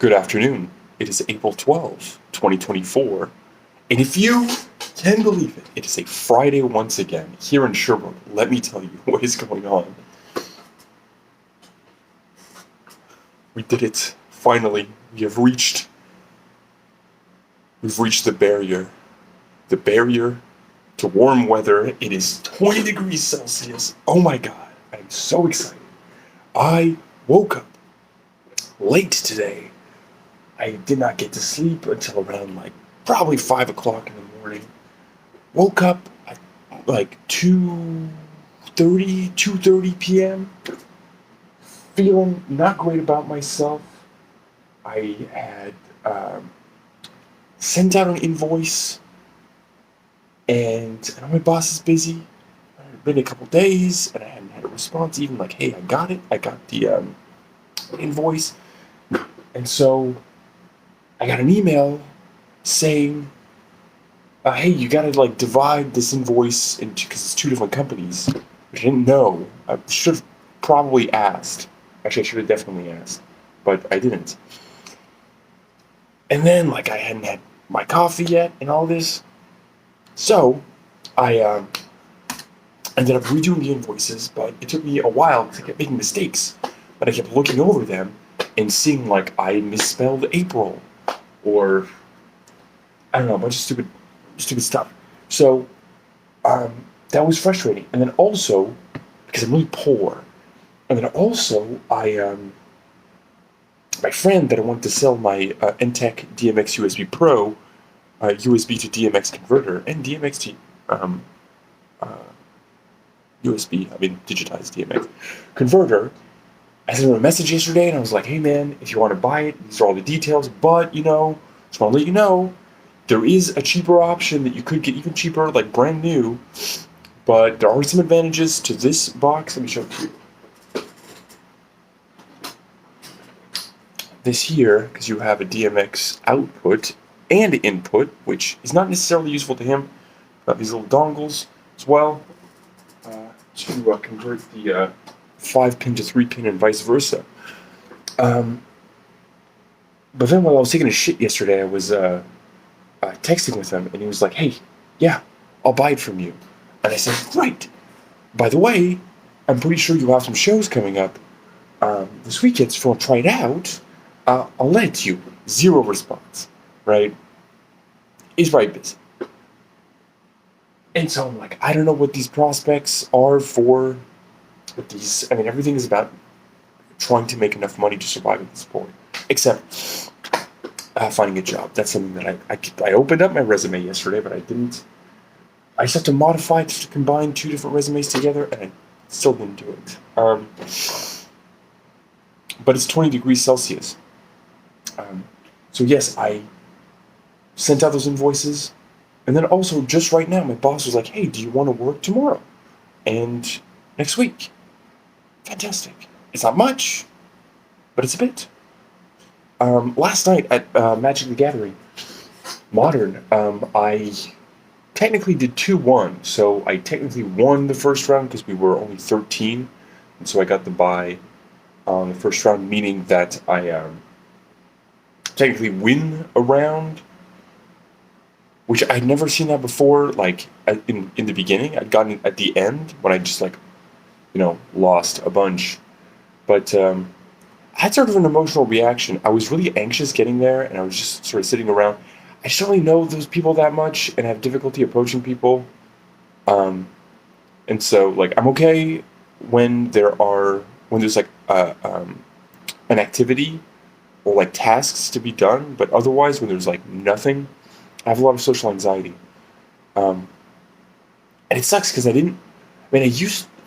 Good afternoon. It is April 12th, 2024. And if you can believe it, it is a Friday once again here in Sherbrooke. Let me tell you what is going on. We did it. Finally, we've reached the barrier. The barrier to warm weather. It is 20 degrees Celsius. Oh my god, I'm so excited. I woke up late today. I did not get to sleep until around probably 5 o'clock in the morning. Woke up at 2:30 p.m. Feeling not great about myself. I had sent out an invoice, and I know my boss is busy. It had been a couple days, and I hadn't had a response. Even hey, I got it. I got the invoice, and so I got an email saying, "Hey, you gotta divide this invoice into because it's two different companies." Which I didn't know. I should have probably asked. Actually, I should have definitely asked, but I didn't. And then I hadn't had my coffee yet and all this, so I ended up redoing the invoices. But it took me a while because I kept making mistakes. But I kept looking over them and seeing I misspelled April. Or I don't know, a bunch of stupid stuff. So that was frustrating. And then also because I'm really poor, and then also my friend that I wanted to sell my NTEC DMX USB Pro USB to DMX converter and DMX to USB, digitized DMX converter. I sent him a message yesterday, and I was like, "Hey man, if you want to buy it, these are all the details. But just want to let you know, there is a cheaper option that you could get even cheaper, brand new. But there are some advantages to this box. Let me show it to you. This here, because you have a DMX output and input, which is not necessarily useful to him. Got these little dongles as well to convert the 5-pin to 3-pin and vice versa. But then while I was taking a shit yesterday, I was texting with him, and he was like, "Hey, yeah, I'll buy it from you." And I said, "Great. By the way, I'm pretty sure you have some shows coming up this weekend, so if you want to try it out, I'll let it to you." Zero response, right? He's probably busy. And so I'm like, I don't know what these prospects are for. These, everything is about trying to make enough money to survive at this point. Except finding a job. That's something that I opened up my resume yesterday, but I didn't. I just have to modify it to combine two different resumes together, and I still didn't do it. But it's 20 degrees Celsius. So yes, I sent out those invoices. And then also, just right now, my boss was like, "Hey, do you want to work tomorrow and next week?" Fantastic. It's not much, but it's a bit. Last night at Magic the Gathering Modern, I technically did 2-1. So I technically won the first round because we were only 13. And so I got the bye on the first round, meaning that I technically win a round, which I'd never seen that before. In the beginning, I'd gotten it at the end when I just lost a bunch. But I had sort of an emotional reaction. I was really anxious getting there, and I was just sort of sitting around. I just don't really know those people that much, and have difficulty approaching people. And so I'm okay when there's an activity or tasks to be done, but otherwise when there's nothing, I have a lot of social anxiety. And it sucks because I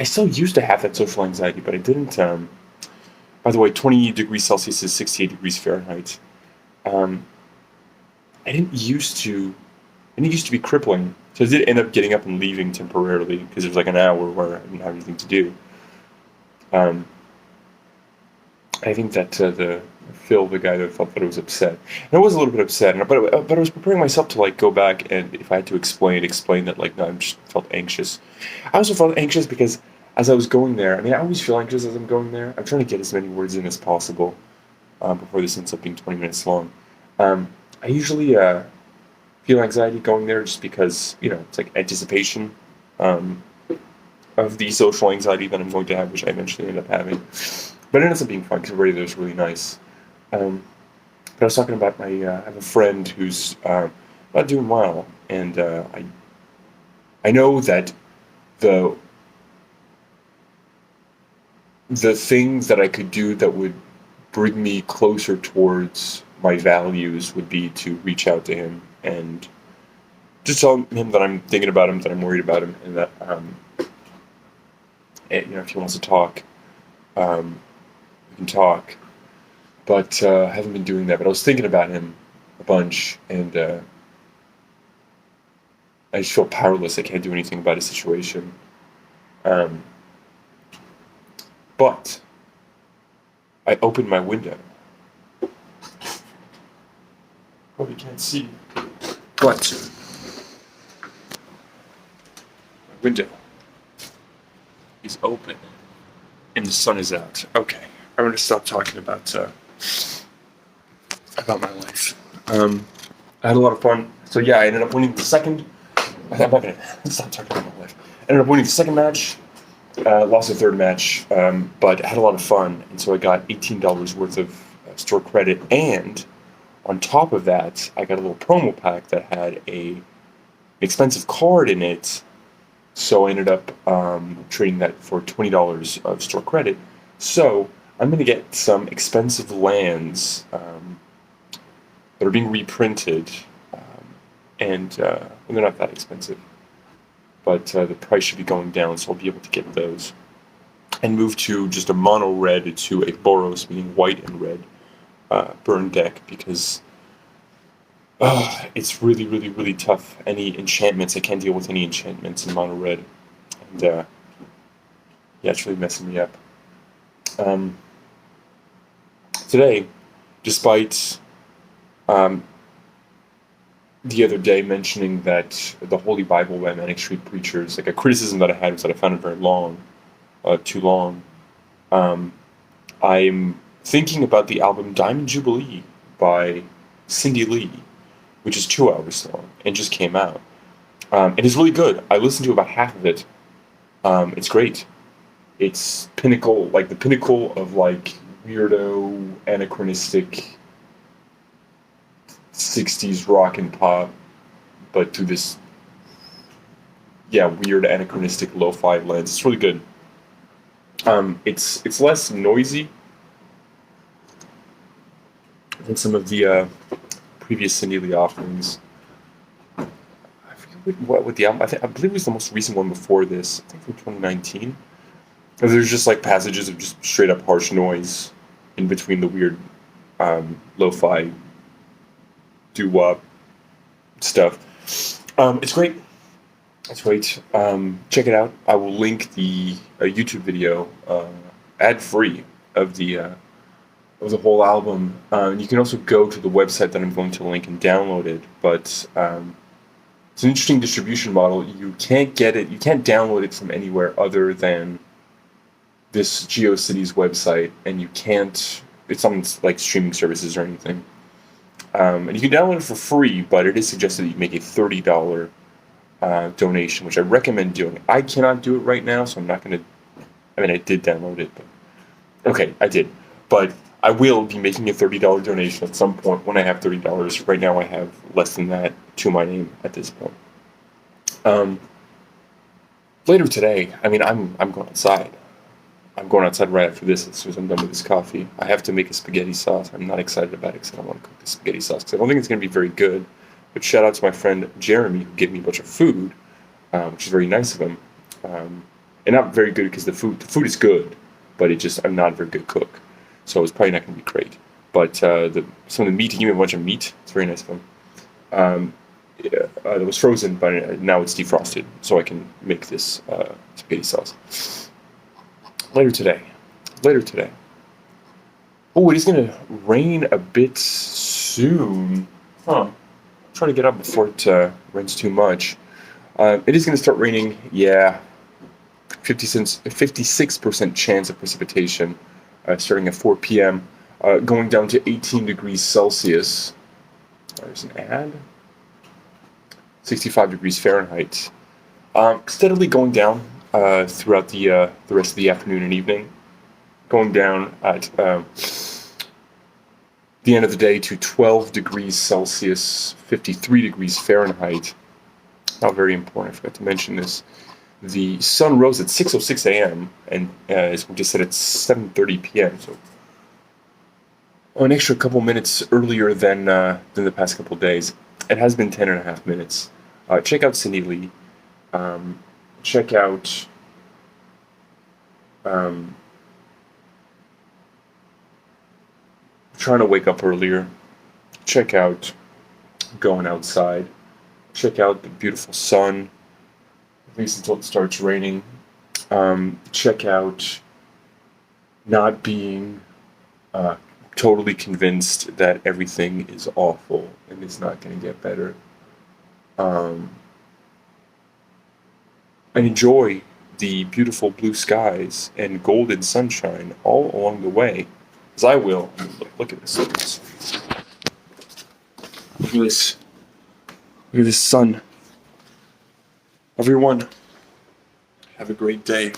still used to have that social anxiety, but I didn't. By the way, 20 degrees Celsius is 68 degrees Fahrenheit. I didn't used to be crippling. So I did end up getting up and leaving temporarily because there was an hour where I didn't have anything to do. I think that the Phil, the guy that thought that I was upset, and I was a little bit upset, but I was preparing myself to go back, and if I had to explain that no, I just felt anxious. I also felt anxious because as I was going there, I always feel anxious as I'm going there. I'm trying to get as many words in as possible. before this ends up being 20 minutes long. I usually feel anxiety going there just because, it's like anticipation of the social anxiety that I'm going to have, which I eventually end up having. But it ends up being fun because everybody there is really nice. But I was talking about I have a friend who's not doing well, and I know that the things that I could do that would bring me closer towards my values would be to reach out to him and just tell him that I'm thinking about him, that I'm worried about him, and that if he wants to talk, we can talk. But I haven't been doing that. But I was thinking about him a bunch, and I just feel powerless. I can't do anything about his situation. But I opened my window. Probably can't see. But my window is open and the sun is out. Okay, I'm gonna stop talking about my life. I had a lot of fun. So yeah, I ended up winning the second. I'm not gonna stop talking about my life. I ended up winning the second match. Lost the third match, but I had a lot of fun, and so I got $18 worth of store credit, and on top of that, I got a little promo pack that had an expensive card in it, so I ended up trading that for $20 of store credit. So I'm going to get some expensive lands that are being reprinted, and they're not that expensive. But the price should be going down, so I'll be able to get those. And move to just a mono red to a Boros, meaning white and red, burn deck, because it's really, really, really tough. Any enchantments, I can't deal with any enchantments in mono red. And yeah, it's really messing me up. Today, despite the other day mentioning that the Holy Bible by Manic Street Preachers, like a criticism that I had was that I found it very long, too long. I'm thinking about the album Diamond Jubilee by Cindy Lee, which is 2 hours long and just came out. It is really good. I listened to about half of it. It's great. It's pinnacle, like the pinnacle of like weirdo, anachronistic 60s rock and pop, but through this weird anachronistic lo-fi lens. It's really good. It's less noisy than some of the previous Cindy Lee offerings. I forget what the album. I believe it was the most recent one before this. I think from 2019. There's just like passages of just straight up harsh noise in between the weird lo-fi doo-wop stuff. It's great. It's great. Check it out. I will link the YouTube video ad-free of the whole album. You can also go to the website that I'm going to link and download it. But it's an interesting distribution model. You can't get it. You can't download it from anywhere other than this GeoCities website, and you can't. It's on like streaming services or anything. And you can download it for free, but it is suggested that you make a $30 donation, which I recommend doing. I cannot do it right now, so I'm not going to. I mean, I did download it, but okay, I did. But I will be making a $30 donation at some point when I have $30. Right now, I have less than that to my name at this point. Later today, I mean, I'm going outside. I'm going outside right after this as soon as I'm done with this coffee. I have to make a spaghetti sauce. I'm not excited about it because I don't want to cook the spaghetti sauce because I don't think it's going to be very good. But shout out to my friend Jeremy who gave me a bunch of food, which is very nice of him. And not very good because the food is good, but I'm not a very good cook. So it's probably not going to be great. But some of the meat, he gave me a bunch of meat. It's very nice of him. It was frozen, but now it's defrosted, so I can make this spaghetti sauce. Later today. Oh, it is going to rain a bit soon. Trying to get up before it rains too much. It is going to start raining, 56% chance of precipitation starting at 4 p.m. going down to 18 degrees Celsius. There's an ad. 65 degrees Fahrenheit. Steadily going down throughout the rest of the afternoon and evening. Going down at the end of the day to 12 degrees Celsius, 53 degrees Fahrenheit. Now, very important, I forgot to mention this. The sun rose at 6:06 a.m. and as we just said, it's 7:30 p.m. So an extra couple minutes earlier than the past couple days. It has been 10.5 minutes. Check out Cindy Lee. Check out trying to wake up earlier. Check out going outside. Check out the beautiful sun, at least until it starts raining. Check out not being totally convinced that everything is awful and it's not going to get better. And enjoy the beautiful blue skies and golden sunshine all along the way, as I will. Look at this. Look at this. Look at this. Look at this sun. Everyone, have a great day.